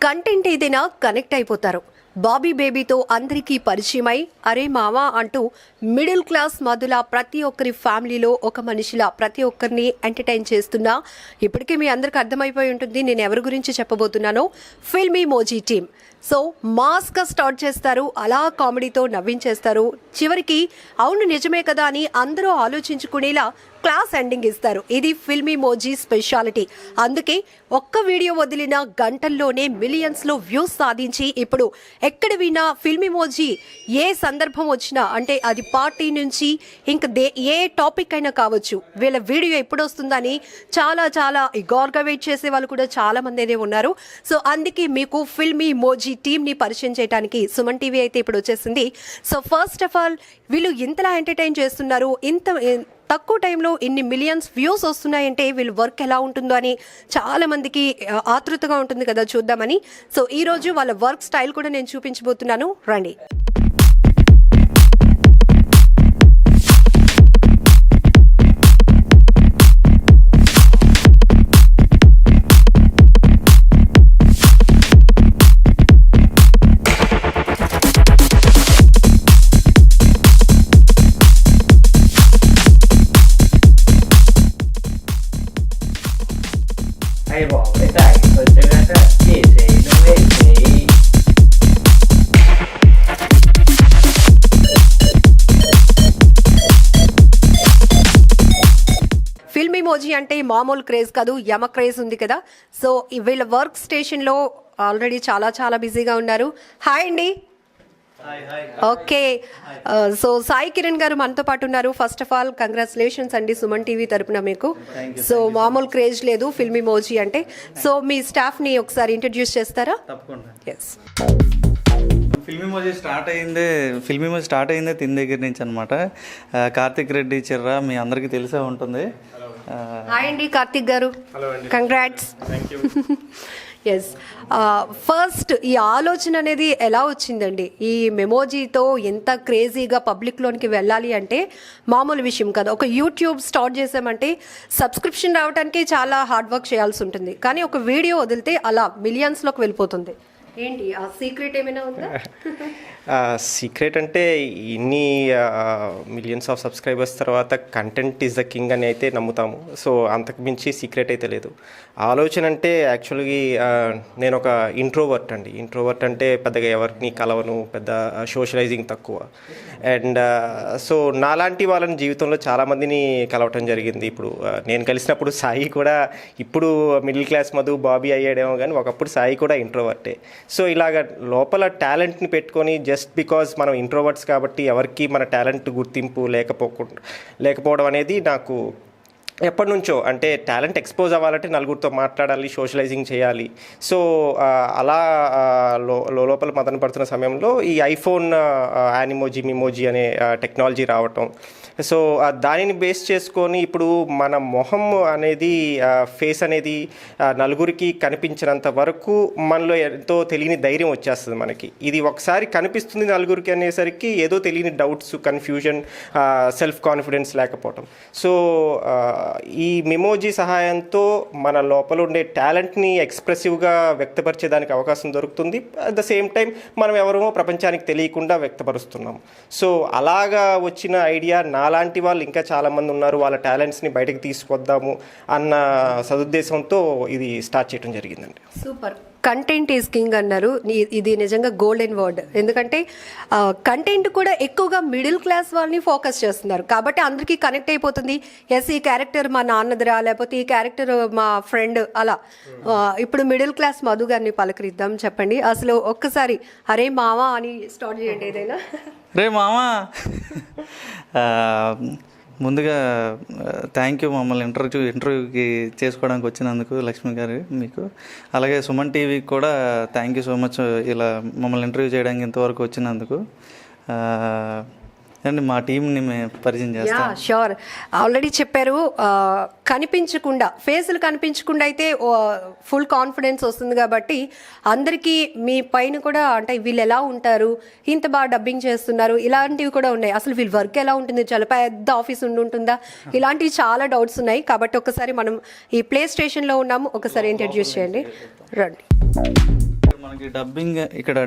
Content ఏదైనా connect అయిపోతారు. బాబీ బేబీతో అందరికీ పరిచయమై అరే మావా అంటూ మిడిల్ క్లాస్ మధుల ప్రతి ఒక్కరి ఫ్యామిలీలో ఒక మనిషిలా ప్రతి ఒక్కరిని ఎంటర్టైన్ చేస్తున్నా. ఇప్పటికే మీ అందరికి అర్థమైపోయి ఉంటుంది నేను ఎవరి గురించి చెప్పబోతున్నానో. ఫిల్మీ మోజీ టీమ్. సో మాస్గా స్టార్ట్ చేస్తారు, అలా కామెడీతో నవ్వించేస్తారు, చివరికి అవును నిజమే కదా అని అందరూ ఆలోచించుకునేలా క్లాస్ ఎండింగ్ ఇస్తారు. ఇది ఫిల్మీ మోజీ స్పెషాలిటీ. అందుకే ఒక్క వీడియో వదిలిన గంటల్లోనే మిలియన్స్లో వ్యూస్ సాధించి ఇప్పుడు ఎక్కడ విన్నా ఫిల్మీ మోజీ ఏ సందర్భం వచ్చినా, అంటే అది పార్టీ నుంచి ఇంకా ఏ టాపిక్ అయినా కావచ్చు, వీళ్ళ వీడియో ఎప్పుడు వస్తుందని చాలా ఇగార్గా వెయిట్ చేసే వాళ్ళు కూడా చాలా మంది ఉన్నారు. సో అందుకే మీకు ఫిల్మీ మోజీ టీమ్ని పరిచయం చేయడానికి సుమన్ టీవీ అయితే ఇప్పుడు వచ్చేసింది. సో ఫస్ట్ ఆఫ్ ఆల్ వీళ్ళు ఇంతలా ఎంటర్టైన్ చేస్తున్నారు, ఇంత తక్కువ టైంలో ఇన్ని మిలియన్స్ వ్యూస్ వస్తున్నాయంటే వీళ్ళ వర్క్ ఎలా ఉంటుందో అని చాలా మందికి ఆతృతగా ఉంటుంది కదా చూద్దామని. సో ఈరోజు వాళ్ళ వర్క్ స్టైల్ కూడా నేను చూపించబోతున్నాను, రండి. ఫిల్మీ మోజీ అంటే మామూలు క్రేజ్ కాదు, యమ క్రేజ్ ఉంది కదా. సో వీళ్ళ వర్క్ స్టేషన్లో ఆల్రెడీ చాలా బిజీగా ఉన్నారు. హాయ్ అండి. ఓకే, సో సాయి కిరణ్ గారు మనతో పాటు ఉన్నారు. ఫస్ట్ ఆఫ్ ఆల్ కంగ్రాచులేషన్స్ అండి సుమన్ టీవీ తరపున మీకు. సో మామూలు క్రేజ్ లేదు ఫిల్మీ మోజీ అంటే. సో మీ స్టాఫ్ని ఒకసారి ఇంట్రడ్యూస్ చేస్తారా? తప్పకుండా. ఎస్. ఫిల్మీ మోజీ స్టార్ట్ అయిందే తిని దగ్గర నుంచి అనమాట. కార్తిక్ రెడ్డి చిర్రా మీ అందరికీ తెలిసే ఉంటుంది. హాయ్ అండి కార్తిక్ గారు, కంగ్రాట్స్. ఎస్. ఫస్ట్ ఈ ఆలోచన అనేది ఎలా వచ్చిందండి? ఈ మెమోజీతో ఎంత క్రేజీగా పబ్లిక్లోనికి వెళ్ళాలి అంటే మామూలు విషయం కదా. ఒక యూట్యూబ్ స్టార్ట్ చేసామంటే సబ్స్క్రిప్షన్ రావడానికి చాలా హార్డ్ వర్క్ చేయాల్సి ఉంటుంది, కానీ ఒక వీడియో వదిలితే అలా మిలియన్స్లోకి వెళ్ళిపోతుంది. ఏంటి ఆ సీక్రెట్ ఏమైనా ఉందా? సీక్రెట్ అంటే ఇన్ని మిలియన్స్ ఆఫ్ సబ్స్క్రైబర్స్ తర్వాత కంటెంట్ ఈజ్ ద కింగ్ అని అయితే నమ్ముతాము. సో అంతకు మించి సీక్రెట్ అయితే లేదు. ఆలోచన అంటే యాక్చువల్గా నేను ఒక ఇంట్రోవర్ట్ అంటే పెద్దగా ఎవరిని కలవను, పెద్ద సోషలైజింగ్ తక్కువ. అండ్ సో నాలాంటి వాళ్ళని జీవితంలో చాలామందిని కలవటం జరిగింది. ఇప్పుడు నేను కలిసినప్పుడు సాయి కూడా ఇప్పుడు మిడిల్ క్లాస్ మధు బాబీ అయ్యాడేమో, కానీ ఒకప్పుడు సాయి కూడా ఇంట్రోవర్టే. సో ఇలాగ లోపల టాలెంట్ని పెట్టుకొని జస్ట్ బికాజ్ మనం ఇంట్రోవర్ట్స్ కాబట్టి ఎవరికి మన టాలెంట్ గుర్తింపు లేకపోవడం అనేది నాకు ఎప్పటి నుంచో, అంటే టాలెంట్ ఎక్స్పోజ్ అవ్వాలంటే నలుగురితో మాట్లాడాలి, సోషలైజింగ్ చేయాలి. సో అలా లోపల మదన పడుతున్న సమయంలో ఈ ఐఫోన్ యానిమోజీ మిమోజీ అనే టెక్నాలజీ రావటం. సో దానిని బేస్ చేసుకొని ఇప్పుడు మన మొహం అనేది ఫేస్ అనేది నలుగురికి కనిపించినంత వరకు మనలో ఎంతో తెలియని ధైర్యం వచ్చేస్తుంది మనకి. ఇది ఒకసారి కనిపిస్తుంది నలుగురికి అనేసరికి ఏదో తెలియని డౌట్స్, కన్ఫ్యూజన్, సెల్ఫ్ కాన్ఫిడెన్స్ లేకపోవటం. సో ఈ మెమోజీ సహాయంతో మన లోపల ఉండే టాలెంట్ని ఎక్స్ప్రెసివ్గా వ్యక్తపరిచేదానికి అవకాశం దొరుకుతుంది. అట్ ద సేమ్ టైం మనం ఎవరో ప్రపంచానికి తెలియకుండా వ్యక్తపరుస్తున్నాం. సో అలాగా వచ్చిన ఐడియా నాలాంటి వాళ్ళు ఇంకా చాలామంది ఉన్నారు, వాళ్ళ టాలెంట్స్ని బయటకు తీసుకొద్దాము అన్న సదుద్దేశంతో ఇది స్టార్ట్ చేయడం జరిగిందండి. సూపర్. కంటెంట్ ఈజ్ కింగ్ అన్నారు. ఇది నిజంగా గోల్డెన్ వర్డ్. ఎందుకంటే కంటెంట్ కూడా ఎక్కువగా మిడిల్ క్లాస్ వాళ్ళని ఫోకస్ చేస్తున్నారు కాబట్టి అందరికీ కనెక్ట్ అయిపోతుంది. ఎస్, ఈ క్యారెక్టర్ మా నాన్నదిరా, లేకపోతే ఈ క్యారెక్టర్ మా ఫ్రెండ్, అలా. ఇప్పుడు మిడిల్ క్లాస్ మధు గారిని పలకరిద్దాం. చెప్పండి, అసలు ఒక్కసారి అరే మావా అని స్టార్ట్ చేయండి ఏదైనా. రే మామా. ముందుగా థ్యాంక్ యూ మమ్మల్ని ఇంటర్వ్యూకి చేసుకోవడానికి వచ్చినందుకు లక్ష్మి గారు మీకు. అలాగే సుమన్ టీవీకి కూడా థ్యాంక్ యూ సో మచ్ ఇలా మమ్మల్ని ఇంటర్వ్యూ చేయడానికి ఇంతవరకు వచ్చినందుకు. అండి మా టీంని మేము పరిచయం చేస్తాం. షూర్. ఆల్రెడీ చెప్పారు, కనిపించకుండా ఫేసులు కనిపించకుండా అయితే ఫుల్ కాన్ఫిడెన్స్ వస్తుంది కాబట్టి అందరికీ మీ పైన కూడా, అంటే వీళ్ళు ఎలా ఉంటారు, ఇంత బాగా డబ్బింగ్ చేస్తున్నారు, ఇలాంటివి కూడా ఉన్నాయి. అసలు వీళ్ళ వర్క్ ఎలా ఉంటుంది, చాలా పెద్ద ఆఫీస్ ఉంటుందా, ఇలాంటివి చాలా డౌట్స్ ఉన్నాయి. కాబట్టి ఒకసారి మనం ఈ ప్లే స్టేషన్లో ఉన్నాము, ఒకసారి ఇంట్రడ్యూస్ చేయండి, రండి. మనకి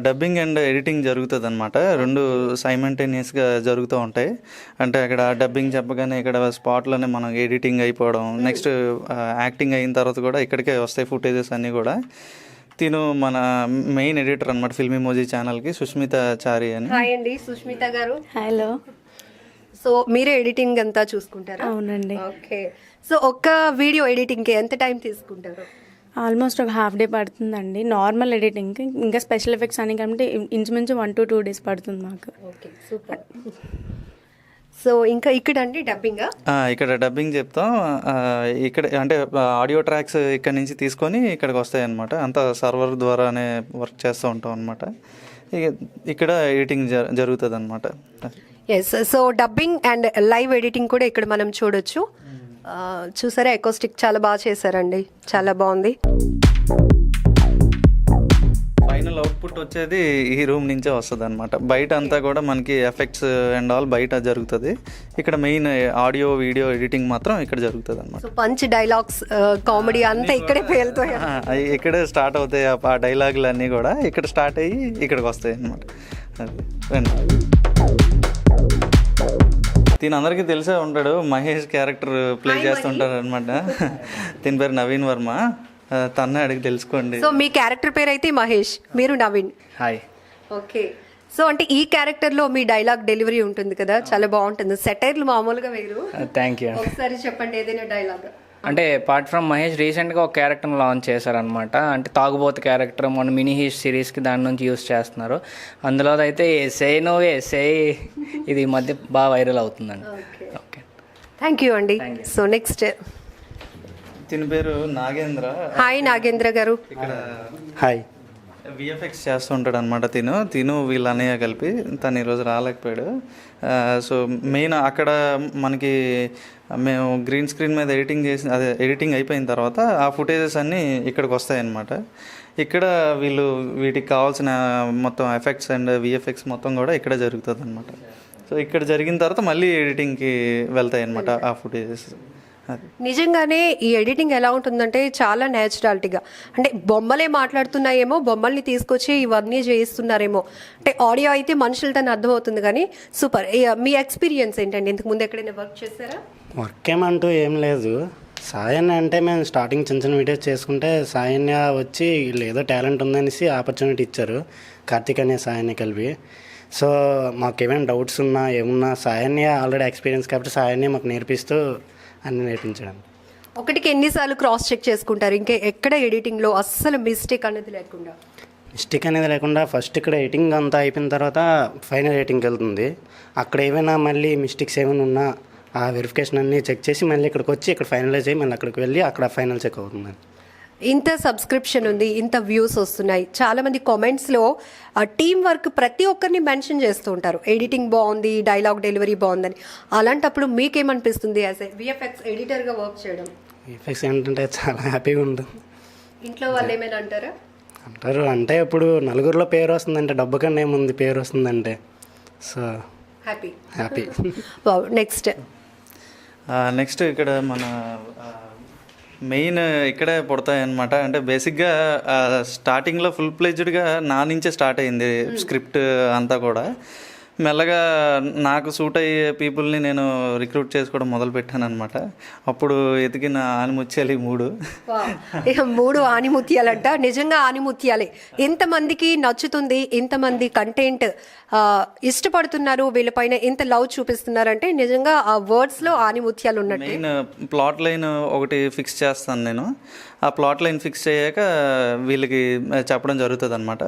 డబ్బింగ్ అండ్ ఎడిటింగ్ జరుగుతుంది అనమాట. రెండు సైమల్టేనియస్గా జరుగుతూ ఉంటాయి. అంటే అక్కడ డబ్బింగ్ చెప్పగానే ఇక్కడ స్పాట్లోనే మనం ఎడిటింగ్ అయిపోవడం, నెక్స్ట్ యాక్టింగ్ అయిన తర్వాత కూడా ఇక్కడికే వస్తాయి ఫుటేజెస్ అన్నీ కూడా. తిను మన మెయిన్ ఎడిటర్ అనమాట ఫిల్మ్ ఇమోజీ ఛానల్కి, సుష్మిత చారి అని. హాయ్ అండి సుష్మిత గారు. హలో. సో మీరే ఎడిటింగ్ అంతా చూసుకుంటారా? అవునండి. ఓకే. సో ఒక్క వీడియో ఎడిటింగ్కి ఎంత టైం తీసుకుంటారు? ఆల్మోస్ట్ ఒక హాఫ్ డే పడుతుందండి నార్మల్ ఎడిటింగ్కి. ఇంకా స్పెషల్ ఎఫెక్ట్స్ అని కాబట్టి ఇంచుమించు 1 to 2 days పడుతుంది మాకు. Okay, super. సో ఇంకా ఇక్కడ అండి డబ్బింగ్ ఇక్కడ డబ్బింగ్ చెప్తాం. ఇక్కడ అంటే ఆడియో ట్రాక్స్ ఇక్కడ నుంచి తీసుకొని ఇక్కడికి వస్తాయి అనమాట. అంతా సర్వర్ ద్వారానే వర్క్ చేస్తూ ఉంటాం అనమాట. ఇక్కడ ఎడిటింగ్ జరుగుతుంది అనమాట. Yes. So dubbing and live editing కూడా ఇక్కడ మనం చూడొచ్చు. చూసారా, ఎకోస్టిక్ చాలా బాగా చేశారండి, చాలా బాగుంది. ఫైనల్ అవుట్పుట్ వచ్చేది ఈ రూమ్ నుంచే వస్తుంది అనమాట. బయట అంతా కూడా మనకి ఎఫెక్ట్స్ అండ్ ఆల్ బయట జరుగుతుంది. ఇక్కడ మెయిన్ ఆడియో వీడియో ఎడిటింగ్ మాత్రం ఇక్కడ జరుగుతుంది అనమాట. సో పంచ్ డైలాగ్స్, కామెడీ అంతా ఇక్కడే పేలుతాయి. ఇక్కడే స్టార్ట్ అవుతాయి. ఆ డైలాగులు అన్నీ కూడా ఇక్కడ స్టార్ట్ అయ్యి ఇక్కడికి వస్తాయి అనమాట. దీని అందరికీ తెలిసే ఉంటాడు, మహేష్ క్యారెక్టర్ ప్లే చేస్తుంటారు అనమాట. దీని పేరు నవీన్ వర్మ. తన్నే అడిగి తెలుసుకోండి. సో మీ క్యారెక్టర్ పేరు అయితే మహేష్, మీరు నవీన్. హాయ్. ఓకే. సో అంటే ఈ క్యారెక్టర్లో మీ డైలాగ్ డెలివరీ ఉంటుంది కదా, చాలా బాగుంటుంది. సెటైర్లు మామూలుగా వేరు. Thank you. ఒకసారి చెప్పండి ఏదైనా డైలాగ్. అంటే అపార్ట్ ఫ్రమ్ మహేష్ రీసెంట్గా ఒక క్యారెక్టర్ని లాంచ్ చేశారనమాట. అంటే తాగుబోతు క్యారెక్టర్ మన మినీ హీట్ సిరీస్కి దాని నుంచి యూస్ చేస్తున్నారు. అందులో అయితే ఎస్ఐ నోవే ఎస్ఐ ఇది ఈ మధ్య బాగా వైరల్ అవుతుందండి. ఓకే, థ్యాంక్ యూ అండి. సో నెక్స్ట్ దీని పేరు నాగేంద్ర. హాయ్ నాగేంద్ర గారు. ఇక్కడ హాయ్. విఎఫ్ఎక్స్ చేస్తుంటాడు అనమాట. తిను వీళ్ళ అన్నయ్య కలిపి. తను ఈరోజు రాలేకపోయాడు. సో మెయిన్ అక్కడ మనకి మేము గ్రీన్ స్క్రీన్ మీద ఎడిటింగ్ అయిపోయిన తర్వాత ఆ ఫుటేజెస్ అన్నీ ఇక్కడికి వస్తాయి అన్నమాట. ఇక్కడ వీటికి కావాల్సిన మొత్తం ఎఫెక్ట్స్ అండ్ విఎఫ్ఎక్స్ మొత్తం కూడా ఇక్కడ జరుగుతుంది అనమాట. సో ఇక్కడ జరిగిన తర్వాత మళ్ళీ ఎడిటింగ్కి వెళ్తాయి అనమాట ఆ ఫుటేజెస్. నిజంగానే ఈ ఎడిటింగ్ ఎలా ఉంటుందంటే చాలా న్యాచురాలిటీగా, అంటే బొమ్మలే మాట్లాడుతున్నాయేమో, బొమ్మల్ని తీసుకొచ్చి ఇవన్నీ చేయిస్తున్నారేమో. అంటే ఆడియో అయితే మనుషులతో అర్థమవుతుంది కానీ సూపర్. మీ ఎక్స్పీరియన్స్ ఏంటండి? ఇంతకు ముందు ఎక్కడైనా వర్క్ చేస్తారా? వర్క్ ఏమంటూ ఏం లేదు. సాయన్య అంటే మేము స్టార్టింగ్ చిన్న చిన్న వీడియోస్ చేసుకుంటే సాయన్య వచ్చి వీళ్ళు ఏదో టాలెంట్ ఉందనేసి ఆపర్చునిటీ ఇచ్చారు, కార్తీక్ అనే సాయన్య కలిపి. సో మాకు ఏమైనా డౌట్స్ ఉన్నా ఏమున్నా సాయన్య ఆల్రెడీ ఎక్స్పీరియన్స్ కాబట్టి సాయన్య మాకు నేర్పిస్తూ అన్ని నేర్పించడం. ఒకటికి ఎన్నిసార్లు క్రాస్ చెక్ చేసుకుంటారు? ఇంకా ఎక్కడ ఎడిటింగ్లో అస్సలు మిస్టేక్ అనేది లేకుండా? మిస్టేక్ అనేది లేకుండా ఫస్ట్ ఇక్కడ ఎడిటింగ్ అంతా అయిపోయిన తర్వాత ఫైనల్ ఎడిటింగ్కి వెళ్తుంది. అక్కడ ఏమైనా మళ్ళీ మిస్టేక్స్ ఏమైనా ఉన్నా ఆ వెరిఫికేషన్ అన్నీ చెక్ చేసి మళ్ళీ ఇక్కడికి వచ్చి ఇక్కడ ఫైనలైజ్ అయ్యి మళ్ళీ అక్కడికి వెళ్ళి అక్కడ ఫైనల్ చెక్ అవుతుంది. ఇంత సబ్స్క్రిప్షన్ ఉంది, ఇంత వ్యూస్ వస్తున్నాయి, చాలామంది కామెంట్స్లో టీం వర్క్ ప్రతి ఒక్కరిని మెన్షన్ చేస్తూ ఉంటారు. ఎడిటింగ్ బాగుంది, డైలాగ్ డెలివరీ బాగుందని. అలాంటప్పుడు మీకేమనిపిస్తుంది యాజ్ ఏ విఎఫ్ఎక్స్ ఎడిటర్గా వర్క్ చేయడం? విఎఫ్ఎక్స్ ఏంటంటే చాలా హ్యాపీగా ఉంటుంది. ఇంట్లో వాళ్ళు ఏమైనా అంటారా? అంటారు. అంటే ఇప్పుడు నలుగురిలో పేరు వస్తుందంటే డబ్బు కన్నా ఏముంది, పేరు వస్తుందంటే. So happy. నెక్స్ట్ ఇక్కడ మన మెయిన్ ఇక్కడే పుడతాయి అనమాట. అంటే బేసిక్గా స్టార్టింగ్లో ఫుల్ ప్లెజ్డ్గా నా నుంచే స్టార్ట్ అయింది స్క్రిప్ట్ అంతా కూడా. మెల్లగా నాకు సూట్ అయ్యే పీపుల్ని నేను రిక్రూట్ చేసుకోవడం మొదలుపెట్టాను అనమాట. అప్పుడు ఎతికిన ఆనిముత్యాలు 3. ఇక 3 ఆనిముత్యాలంట. నిజంగా ఆనిముత్యాలే. ఇంతమందికి నచ్చుతుంది, ఇంతమంది కంటెంట్ ఇష్టపడుతున్నారు, వీళ్ళపైన ఇంత లవ్ చూపిస్తున్నారంటే నిజంగా ఆ వర్డ్స్లో ఆనిముత్యాలు ఉన్నట్టు. మెయిన్ ప్లాట్ లైన్ ఒకటి ఫిక్స్ చేస్తాను నేను. ఆ ప్లాట్ లైన్ ఫిక్స్ అయ్యాక వీళ్ళకి చెప్పడం జరుగుతుంది అనమాట.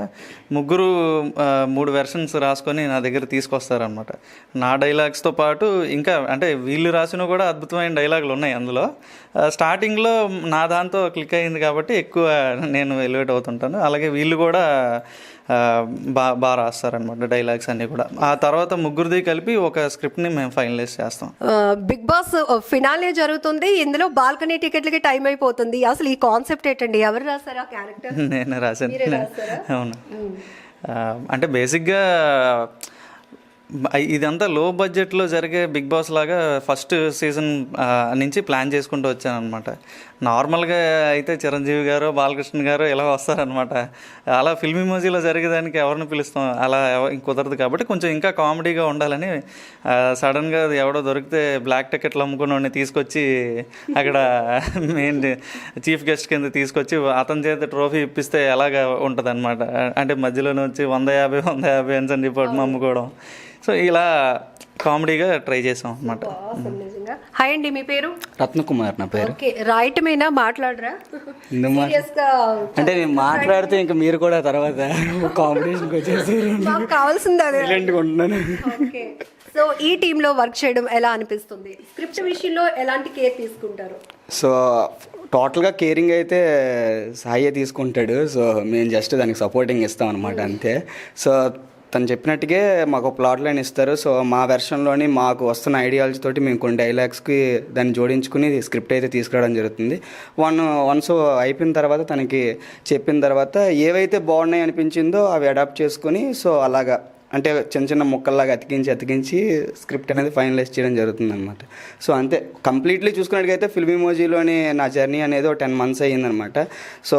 3 వెర్షన్స్ రాసుకొని నా దగ్గర తీసుకొస్తారనమాట. నా డైలాగ్స్తో పాటు ఇంకా అంటే వీళ్ళు రాసినవి కూడా అద్భుతమైన డైలాగులు ఉన్నాయి అందులో. స్టార్టింగ్లో నా దాంతో క్లిక్ అయింది కాబట్టి ఎక్కువ నేను ఎలివేట్ అవుతుంటాను. అలాగే వీళ్ళు కూడా బాగా రాస్తారనమాట డైలాగ్స్ అన్నీ కూడా. ఆ తర్వాత ముగ్గురిది కలిపి ఒక స్క్రిప్ట్ని మేము ఫైనలైజ్ చేస్తాం. బిగ్ బాస్ ఫినాలే జరుగుతుంది, ఇందులో బాల్కనీ టికెట్లకి టైం అయిపోతుంది. అసలు ఈ కాన్సెప్ట్ ఏంటండి? ఎవరు రాశారు ఆ క్యారెక్టర్? నేను రాశాను. అవును. అంటే బేసిక్గా ఇదంతా లో బడ్జెట్లో జరిగే బిగ్ బాస్ లాగా ఫస్ట్ సీజన్ నుంచి ప్లాన్ చేసుకుంటూ వచ్చాను అనమాట. నార్మల్గా అయితే చిరంజీవి గారు బాలకృష్ణ గారు ఇలా వస్తారనమాట. అలా ఫిల్మ్ ఇమోజీలో జరిగేదానికి ఎవరిని పిలుస్తాం, అలా కుదరదు. కాబట్టి కొంచెం ఇంకా కామెడీగా ఉండాలని సడన్గా ఎవడో దొరికితే బ్లాక్ టికెట్లు అమ్ముకుని తీసుకొచ్చి అక్కడ మెయిన్ చీఫ్ గెస్ట్ కింద తీసుకొచ్చి అతని చేత ట్రోఫీ ఇప్పిస్తే ఎలాగా ఉంటుంది అనమాట. అంటే మధ్యలోనే వచ్చి 150 అని చెప్పి అమ్ముకోవడం. సో ఇలా కామెడీగా ట్రై చేసాం అనమాట. హాయ్ అండి, మీ పేరు? రత్నకుమార్ నా పేరు. ఓకే, రాయటమేనా, మాట్లాడరా? Serious గా అంటే నేను మాట్లాడితే ఇంకా మీరు కూడా తర్వాత కాంపిటీషన్కి వచ్చేసి మాకు కావాల్సింది అదే. ఉంటున్నాను. ఓకే, సో ఈ టీంలో వర్క్ చేయడం ఎలా అనిపిస్తుంది? స్క్రిప్ట్ విషయంలో ఎలాంటి కేర్ తీసుకుంటారు? సో టోటల్గా కేరింగ్ అయితే సాయే తీసుకుంటాడు. సో మేము జస్ట్ దానికి సపోర్టింగ్ ఇస్తాం అనమాట, అంతే. సో తను చెప్పినట్టుగా మాకు ప్లాట్ లైన్ ఇస్తారు. సో మా వెర్షన్లోని మాకు వస్తున్న ఐడియాలజీ తోటి మేము కొన్ని డైలాగ్స్కి దాన్ని జోడించుకుని స్క్రిప్ట్ అయితే తీసుకురావడం జరుగుతుంది. వన్స్ అయిపోయిన తర్వాత తనకి చెప్పిన తర్వాత ఏవైతే బాగున్నాయి అనిపించిందో అవి అడాప్ట్ చేసుకొని సో అలాగా అంటే చిన్న చిన్న ముక్కల్లాగా అతికించి స్క్రిప్ట్ అనేది ఫైనలైజ్ చేయడం జరుగుతుంది అనమాట. సో అంతే, కంప్లీట్లీ చూసుకున్నట్టుగైతే ఫిల్మ్ ఇమోజీలోని నా జర్నీ అనేది 10 months అయ్యిందనమాట. సో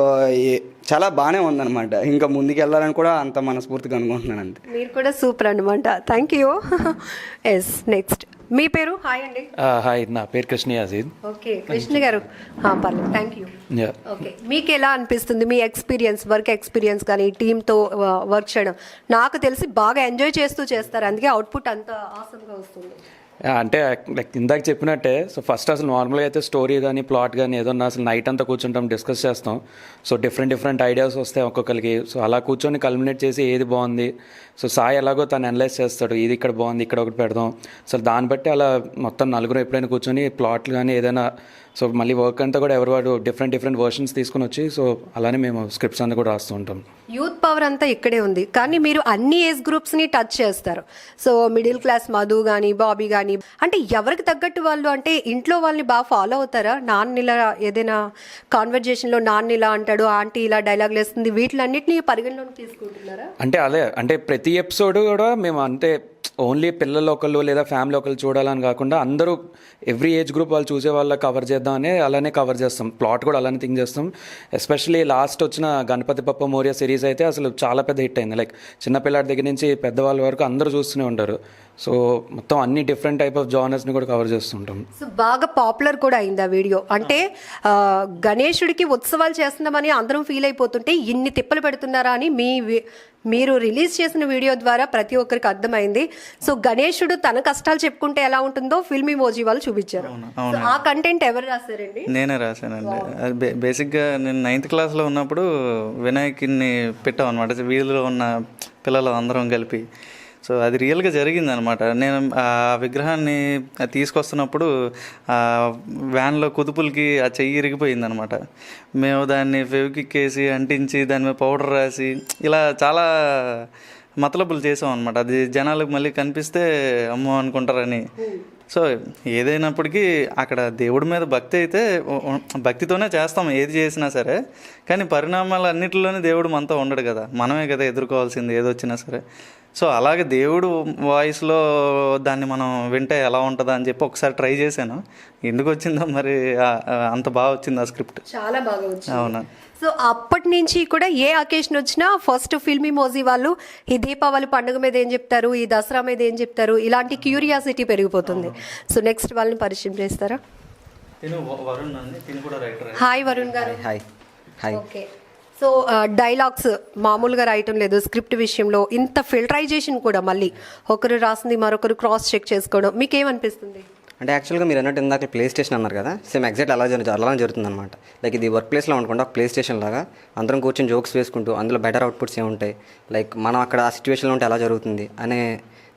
చాలా బాగానే ఉందన్నమాట. ఇంకా ముందుకు వెళ్ళాలని కూడా అంత మనస్ఫూర్తిగా అనుకుంటున్నాను, అంతే. మీరు కూడా సూపర్ అనమాట. Thank you. ఎస్, నెక్స్ట్ మీ పేరు? హాయ్ అండి. హాయ్, నా పేరు కృష్ణ యాజీద్. ఓకే, కృష్ణ గారు, పర్లేదు, థ్యాంక్ యూ. ఓకే, మీకు ఎలా అనిపిస్తుంది మీ ఎక్స్పీరియన్స్, వర్క్ ఎక్స్పీరియన్స్ కానీ టీంతో వర్క్ చేయడం? నాకు తెలిసి బాగా ఎంజాయ్ చేస్తూ చేస్తారు, అందుకే అవుట్పుట్ అంత ఆసమ్గా వస్తుంది. అంటే లైక్ ఇందాక చెప్పినట్టే, సో ఫస్ట్ అసలు నార్మల్గా అయితే స్టోరీ కానీ ప్లాట్ కానీ ఏదన్నా అసలు నైట్ అంతా కూర్చుంటాం, డిస్కస్ చేస్తాం. సో డిఫరెంట్ ఐడియాస్ వస్తాయి ఒక్కొక్కరికి. సో అలా కూర్చొని కల్మినేట్ చేసి ఏది బాగుంది, సో సాయి ఎలాగో తను అనలైజ్ చేస్తాడు, ఇది ఇక్కడ బాగుంది, ఇక్కడ ఒకటి పెడదాం. సో దాన్ని బట్టి అలా మొత్తం నలుగురు ఎప్పుడైనా కూర్చొని ప్లాట్లు కానీ ఏదైనా, సో మళ్ళీ వర్క్ అంతా కూడా ఎవరు డిఫరెంట్ వర్షన్స్ తీసుకుని వచ్చి సో అలానే మేము స్క్రిప్ట్స్ అన్నీ కూడా రాస్తూ ఉంటాం. యూత్ పవర్ అంతా ఇక్కడే ఉంది, కానీ మీరు అన్ని ఏజ్ గ్రూప్స్ని టచ్ చేస్తారు. సో మిడిల్ క్లాస్ మధు కానీ బాబీ కానీ, అంటే ఎవరికి తగ్గట్టు వాళ్ళు, అంటే ఇంట్లో వాళ్ళని బాగా ఫాలో అవుతారా? నాన్న ఇలా ఏదైనా కాన్వర్జేషన్లో నాన్న ఇలా అంటాడు, ఆంటీ ఇలా డైలాగులు వేస్తుంది, వీటిలన్నింటినీ పరిగణలోకి తీసుకుంటున్నారా? అంటే అదే, అంటే ప్రతి ఎపిసోడ్ కూడా మేము అంటే ఓన్లీ పిల్లలు ఒకళ్ళు లేదా ఫ్యామిలీ ఒకళ్ళు చూడాలని కాకుండా అందరూ ఎవ్రీ ఏజ్ గ్రూప్ వాళ్ళు చూసే వాళ్ళ కవర్ చేద్దామని అలానే కవర్ చేస్తాం. ప్లాట్ కూడా అలానే థింక్ చేస్తాం. ఎస్పెషల్లీ లాస్ట్ వచ్చిన గణపతి పప్ప మోరియా సిరీస్ అయితే అసలు చాలా పెద్ద హిట్ అయింది. లైక్ చిన్నపిల్లాడి దగ్గర నుంచి పెద్దవాళ్ళ వరకు అందరూ చూస్తూనే ఉంటారు. సో మొత్తం అన్ని డిఫరెంట్ టైప్ ఆఫ్ జానర్స్ని కూడా కవర్ చేస్తుంటాం. సో బాగా పాపులర్ కూడా అయింది ఆ వీడియో. అంటే గణేశుడికి ఉత్సవాలు చేస్తున్నామని అందరం ఫీల్ అయిపోతుంటే ఇన్ని తిప్పలు పెడుతున్నారా అని మీరు రిలీజ్ చేసిన వీడియో ద్వారా ప్రతి ఒక్కరికి అర్థమైంది. సో గణేశుడు తన కష్టాలు చెప్పుకుంటే ఎలా ఉంటుందో ఫిల్మ్ ఇమోజీ వాళ్ళు చూపించారు. ఆ కంటెంట్ ఎవరు రాశారండి? నేనే రాశానండి. అది బేసిక్గా నేను 9th క్లాస్లో ఉన్నప్పుడు వినాయకుడిని పెట్టాం అనమాట, వీధిలో ఉన్న పిల్లలు అందరం కలిపి. సో అది రియల్గా జరిగిందనమాట. నేను ఆ విగ్రహాన్ని తీసుకొస్తున్నప్పుడు వ్యాన్లో కుదుపులకి ఆ చెయ్యి ఇరిగిపోయిందనమాట. మేము దాన్ని ఫెవిక్విక్ వేసి అంటించి దాని మీద పౌడర్ రాసి ఇలా చాలా మతలబులు చేసాం అనమాట. అది జనాలకు మళ్ళీ కనిపిస్తే అమ్మో అనుకుంటారని. సో ఏదైనప్పటికీ అక్కడ దేవుడి మీద భక్తి అయితే భక్తితోనే చేస్తాం ఏది చేసినా సరే, కానీ పరిణామాలు అన్నిటిలోనే దేవుడు మనతో ఉండడు కదా, మనమే కదా ఎదుర్కోవాల్సింది ఏదొచ్చినా సరే. సో అలాగే దేవుడు వాయిస్లో దాన్ని మనం వింటే ఎలా ఉంటుందా అని చెప్పి ఒకసారి ట్రై చేశాను. ఎందుకు వచ్చిందో మరి అంత బాగా వచ్చింది ఆ స్క్రిప్ట్, చాలా బాగా వచ్చింది. అవునా? సో అప్పటి నుంచి కూడా ఏ అకేషన్ వచ్చినా ఫస్ట్ ఫిల్మ్ ఇమోజీ వాళ్ళు ఈ దీపావళి పండుగ మీద ఏం చెప్తారు, ఈ దసరా మీద ఏం చెప్తారు, ఇలాంటి క్యూరియాసిటీ పెరిగిపోతుంది. సో నెక్స్ట్ వాళ్ళని పరిచయం చేస్తారా? హాయ్ వరుణ్ గారు. హాయ్. ఓకే, సో డైలాగ్స్ మామూలుగా రాయటం లేదు, స్క్రిప్ట్ విషయంలో ఇంత ఫిల్టరైజేషన్ కూడా, మళ్ళీ ఒకరు రాసింది మరొకరు క్రాస్ చెక్ చేసుకోవడం, మీకేమనిపిస్తుంది? అంటే యాక్చువల్గా మీరు అన్నట్టు ఇందాక ప్లే స్టేషన్ అన్నారు కదా, సేమ్ ఎగ్జాక్ట్ అలానే జరుగుతుంది అనమాట. లైక్ ఇది వర్క్ ప్లేస్లో అనుకుంటే ఒక ప్లే స్టేషన్ లాగా అందరం కూర్చొని జోక్స్ వేసుకుంటూ అందులో బెటర్ అవుట్పుట్స్ ఏముంటాయి, లైక్ మనం అక్కడ ఆ సిచ్యువేషన్లో ఉంటే ఎలా జరుగుతుంది అనే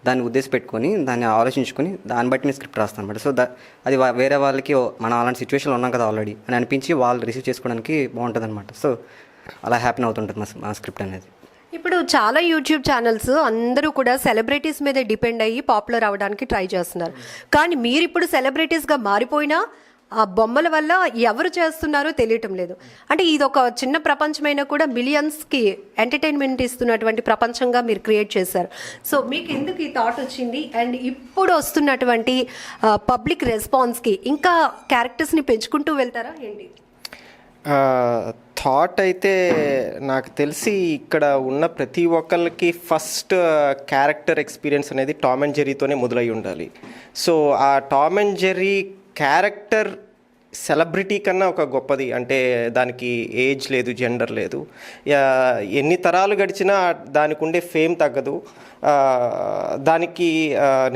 దాన్ని ఉద్దేశం పెట్టుకొని దాన్ని ఆలోచించుకొని దాన్ని బట్టి నేను స్క్రిప్ట్ రాస్తాను అనమాట. సో అది వేరే వాళ్ళకి మనం అలాంటి సిచ్యువేషన్లో ఉన్నాం కదా ఆల్రెడీ అని అనిపించి వాళ్ళు రిసీవ్ చేసుకోవడానికి బాగుంటుంది అనమాట. సో అలా హ్యాపీ అవుతుంటుంది మా స్క్రిప్ట్ అనేది. ఇప్పుడు చాలా యూట్యూబ్ ఛానల్స్ అందరూ కూడా సెలబ్రిటీస్ మీద డిపెండ్ అయ్యి పాపులర్ అవ్వడానికి ట్రై చేస్తున్నారు. కానీ మీరు ఇప్పుడు సెలబ్రిటీస్గా మారిపోయినా ఆ బొమ్మల వల్ల ఎవరు చేస్తున్నారో తెలియటం లేదు. అంటే ఇది ఒక చిన్న ప్రపంచమైనా కూడా మిలియన్స్కి ఎంటర్టైన్మెంట్ ఇస్తున్నటువంటి ప్రపంచంగా మీరు క్రియేట్ చేశారు. సో మీకు ఎందుకు ఈ థాట్ వచ్చింది? అండ్ ఇప్పుడు వస్తున్నటువంటి పబ్లిక్ రెస్పాన్స్కి ఇంకా క్యారెక్టర్స్ని పెంచుకుంటూ వెళ్తారా ఏంటి? థాట్ అయితే నాకు తెలిసి ఇక్కడ ఉన్న ప్రతి ఒక్కరికి ఫస్ట్ క్యారెక్టర్ ఎక్స్పీరియన్స్ అనేది టామ్ అండ్ జెర్రీతోనే మొదలై ఉండాలి. సో ఆ Tom and Jerry character celebrity కన్నా ఒక గొప్పది. అంటే దానికి ఏజ్ లేదు, జెండర్ లేదు. ఎన్ని తరాలు గడిచినా దానికి ఉండే ఫేమ్ తగ్గదు. దానికి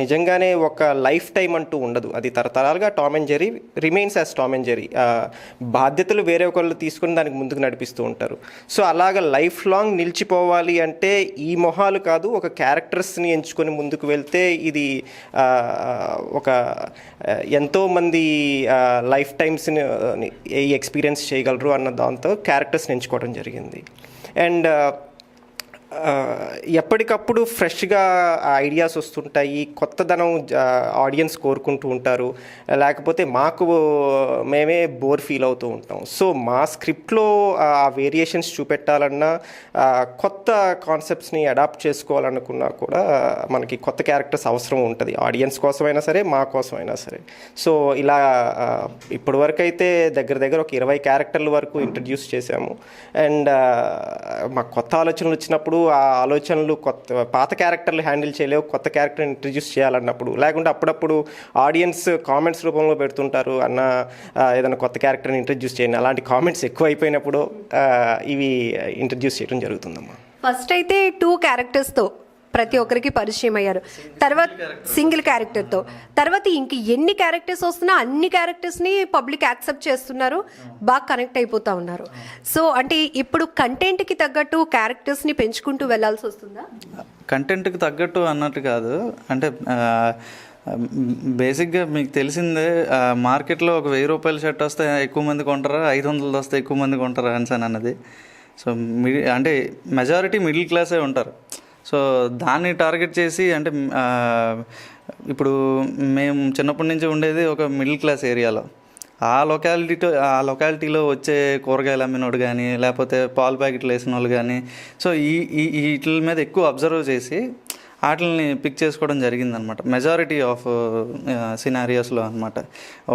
నిజంగానే ఒక లైఫ్ టైం అంటూ ఉండదు. అది తరతరాలుగా Tom and Jerry remains as Tom and Jerry. బాధ్యతలు వేరే ఒకళ్ళు తీసుకుని దానికి ముందుకు నడిపిస్తూ ఉంటారు. సో అలాగ లైఫ్ లాంగ్ నిలిచిపోవాలి అంటే ఈ మొహాలు కాదు, ఒక క్యారెక్టర్స్ని ఎంచుకొని ముందుకు వెళ్తే ఇది ఒక ఎంతోమంది లైఫ్ టైమ్స్ని ఎక్స్పీరియన్స్ చేయగలరు అన్న దాంతో క్యారెక్టర్స్ని ఎంచుకోవడం జరిగింది. అండ్ ఎప్పటికప్పుడు ఫ్రెష్గా ఐడియాస్ వస్తుంటాయి, కొత్తదనం ఆడియన్స్ కోరుకుంటూ ఉంటారు. లేకపోతే మాకు మేమే బోర్ ఫీల్ అవుతూ ఉంటాం. సో మా స్క్రిప్ట్లో ఆ వేరియేషన్స్ చూపెట్టాలన్నా, కొత్త కాన్సెప్ట్స్ని అడాప్ట్ చేసుకోవాలనుకున్నా కూడా మనకి కొత్త క్యారెక్టర్స్ అవసరం ఉంటుంది, ఆడియన్స్ కోసమైనా సరే, మా కోసమైనా సరే. సో ఇలా ఇప్పటివరకు అయితే దగ్గర ఒక 20 క్యారెక్టర్ల వరకు ఇంట్రడ్యూస్ చేశాము. అండ్ మాకు కొత్త ఆలోచనలు వచ్చినప్పుడు ఆ ఆలోచనలు పాత క్యారెక్టర్లు హ్యాండిల్ చేయలేవు, కొత్త క్యారెక్టర్ ఇంట్రడ్యూస్ చేయాలన్నప్పుడు, లేకుంటే అప్పుడప్పుడు ఆడియన్స్ కామెంట్స్ రూపంలో పెడుతుంటారు, అన్న ఏదైనా కొత్త క్యారెక్టర్ని ఇంట్రడ్యూస్ చేయండి, అలాంటి కామెంట్స్ ఎక్కువ అయిపోయినప్పుడు ఇవి ఇంట్రడ్యూస్ చేయడం జరుగుతుందమ్మా. ఫస్ట్ అయితే 2 క్యారెక్టర్స్తో ప్రతి ఒక్కరికి పరిచయం అయ్యారు, తర్వాత సింగిల్ క్యారెక్టర్తో, తర్వాత ఇంక ఎన్ని క్యారెక్టర్స్ వస్తున్నా అన్ని క్యారెక్టర్స్ని పబ్లిక్ యాక్సెప్ట్ చేస్తున్నారు, బాగా కనెక్ట్ అయిపోతూ ఉన్నారు. సో అంటే ఇప్పుడు కంటెంట్కి తగ్గట్టు క్యారెక్టర్స్ని పెంచుకుంటూ వెళ్ళాల్సి వస్తుందా? కంటెంట్కి తగ్గట్టు అన్నట్టు కాదు. అంటే బేసిక్గా మీకు తెలిసిందే, మార్కెట్లో ఒక 1000 రూపాయల షర్ట్ వస్తే ఎక్కువ మంది కొంటారా, 500 వస్తే ఎక్కువ మంది కొంటారా అని అన్నది. సో అంటే మెజారిటీ మిడిల్ క్లాసే ఉంటారు. సో దాన్ని టార్గెట్ చేసి, అంటే ఇప్పుడు మేము చిన్నప్పటి నుంచి ఉండేది ఒక మిడిల్ క్లాస్ ఏరియాలో. ఆ లొకాలిటీలో వచ్చే కూరగాయలు అమ్మినోడు కానీ, లేకపోతే పాల ప్యాకెట్లు వేసిన వాళ్ళు కానీ, సో వీటి మీద ఎక్కువ అబ్జర్వ్ చేసి వాటిని పిక్ చేసుకోవడం జరిగిందనమాట. మెజారిటీ ఆఫ్ సినారియోస్లో అనమాట.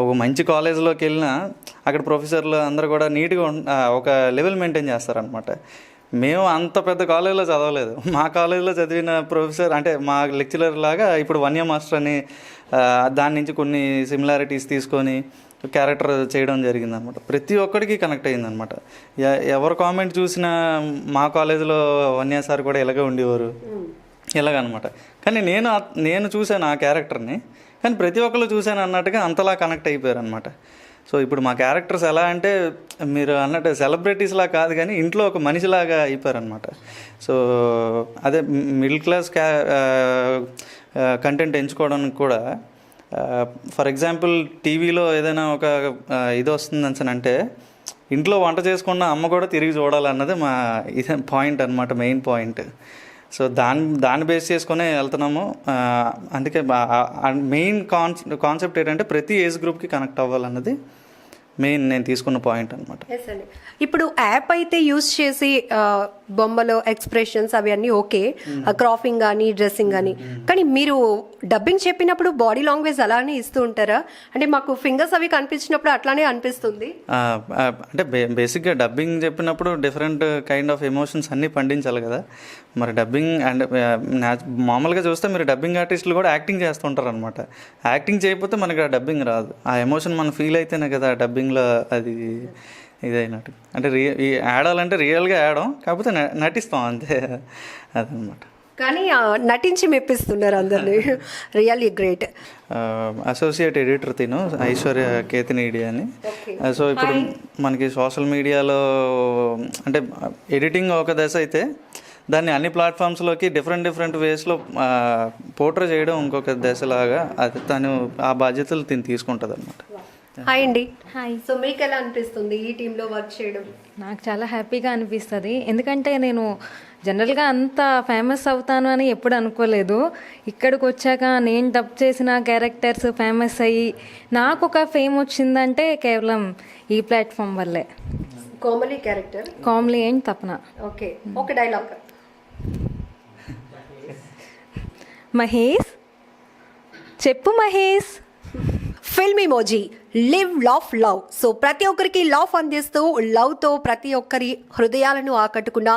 ఒక మంచి కాలేజ్లోకి వెళ్ళినా అక్కడ ప్రొఫెసర్లు అందరూ కూడా నీట్గా ఒక లెవెల్ మెయింటైన్ చేస్తారనమాట. మేము అంత పెద్ద కాలేజీలో చదవలేదు. మా కాలేజీలో చదివిన ప్రొఫెసర్, అంటే మా లెక్చరర్ లాగా ఇప్పుడు వన్య మాస్టర్ అని దాని నుంచి కొన్ని సిమిలారిటీస్ తీసుకొని క్యారెక్టర్ చేయడం జరిగిందనమాట. ప్రతి ఒక్కడికి కనెక్ట్ అయ్యిందనమాట. ఎవరు కామెంట్ చూసినా మా కాలేజీలో వన్య సార్ కూడా ఇలాగే ఉండేవారు, ఇలాగనమాట. కానీ నేను చూశాను ఆ క్యారెక్టర్ని, కానీ ప్రతి ఒక్కళ్ళు చూశాను అన్నట్టుగా అంతలా కనెక్ట్ అయిపోయారు అనమాట. సో ఇప్పుడు మా క్యారెక్టర్స్ ఎలా అంటే మీరు అన్నట్టు సెలబ్రిటీస్లా కాదు, కానీ ఇంట్లో ఒక మనిషిలాగా అయిపోయారనమాట. సో అదే మిడిల్ క్లాస్ కంటెంట్ ఎంచుకోవడానికి కూడా, ఫర్ ఎగ్జాంపుల్ టీవీలో ఏదైనా ఒక ఇది వస్తుంది అంటే ఇంట్లో వంట చేసుకున్న అమ్మ కూడా తిరిగి చూడాలన్నది మా ఇదే పాయింట్ అనమాట, మెయిన్ పాయింట్. సో దాన్ని బేస్ చేసుకునే వెళ్తున్నాము. అందుకే మెయిన్ కాన్సెప్ట్ ఏంటంటే ప్రతి ఏజ్ గ్రూప్కి కనెక్ట్ అవ్వాలన్నది మెయిన్ నేను తీసుకున్న పాయింట్ అనమాట. ఇప్పుడు యాప్ అయితే యూజ్ చేసి బొమ్మలు ఎక్స్ప్రెషన్స్ అవి అన్నీ ఓకే, క్రాఫింగ్ కానీ డ్రెస్సింగ్ కానీ, కానీ మీరు డబ్బింగ్ చెప్పినప్పుడు బాడీ లాంగ్వేజ్ అలానే ఇస్తూ ఉంటారా? అంటే మాకు ఫింగర్స్ అవి కనిపించినప్పుడు అట్లానే అనిపిస్తుంది. అంటే బేసిక్గా డబ్బింగ్ చెప్పినప్పుడు డిఫరెంట్ కైండ్ ఆఫ్ ఎమోషన్స్ అన్నీ పండించాలి కదా. మరి డబ్బింగ్ అండ్ మామూలుగా చూస్తే మీరు డబ్బింగ్ ఆర్టిస్టులు కూడా యాక్టింగ్ చేస్తుంటారు అనమాట. యాక్టింగ్ చేయకపోతే మనకి ఆ డబ్బింగ్ రాదు. ఆ ఎమోషన్ మనం ఫీల్ అయితేనే కదా డబ్బింగ్లో అది ఇదైనట్టు. అంటే ఆడాలంటే రియల్గా ఆడాం, కాకపోతే నటిస్తాం అంతే, అదనమాట. కానీ నటించి మెప్పిస్తున్నారు అందరినీ, రియల్లీ గ్రేట్. అసోసియేట్ ఎడిటర్ తిను ఐశ్వర్య కేతినేడి అని. సో ఇప్పుడు మనకి సోషల్ మీడియాలో అంటే ఎడిటింగ్ ఒక దశ అయితే దాన్ని అన్ని ప్లాట్ఫామ్స్లోకి డిఫరెంట్ వేస్లో పోర్ట్రే చేయడం ఇంకొక దశలాగా, అది తను ఆ బాధ్యతలు తిని తీసుకుంటుంది అనమాట. హాయ్ అండి. హాయ్. సో మీకు ఎలా అనిపిస్తుంది ఈ టీంలో వర్క్ చేయడం? నాకు చాలా హ్యాపీగా అనిపిస్తుంది, ఎందుకంటే నేను జనరల్గా అంత ఫేమస్ అవుతాను అని ఎప్పుడు అనుకోలేదు. ఇక్కడికి వచ్చాక నేను డబ్ చేసిన క్యారెక్టర్స్ ఫేమస్ అయ్యి నాకు ఒక ఫేమ్ వచ్చిందంటే కేవలం ఈ ప్లాట్ఫామ్ వల్లే. కోమలి క్యారెక్టర్ కామ్లీ అండ్ తపన. ఓకే, ఒక డైలాగ్. మహేష్ చెప్పు Mahesh. Film emoji, live laugh love. So ప్రతి ఒక్కరికి లాఫ్ అందిస్తూ లవ్తో ప్రతి ఒక్కరి హృదయాలను ఆకట్టుకున్న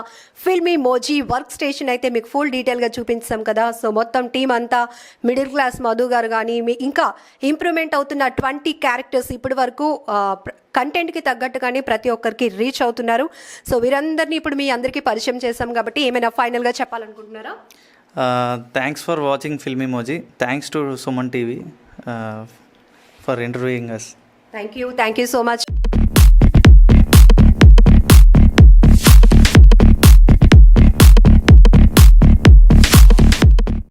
ఫిల్మ్ ఇమోజీ వర్క్ స్టేషన్ అయితే మీకు ఫుల్ డీటెయిల్గా చూపించాం కదా. సో మొత్తం టీం అంతా మిడిల్ క్లాస్ మధు గారు కానీ ఇంకా ఇంప్రూవ్మెంట్ అవుతున్న 20 క్యారెక్టర్స్ ఇప్పటి వరకు కంటెంట్కి తగ్గట్టుగానే ప్రతి ఒక్కరికి రీచ్ అవుతున్నారు. సో వీరందరినీ ఇప్పుడు మీ అందరికీ పరిచయం చేశాం కాబట్టి ఏమైనా ఫైనల్గా చెప్పాలనుకుంటున్నారా? Thanks for watching film emoji. Thanks to Suman TV for interviewing us. Thank you so much.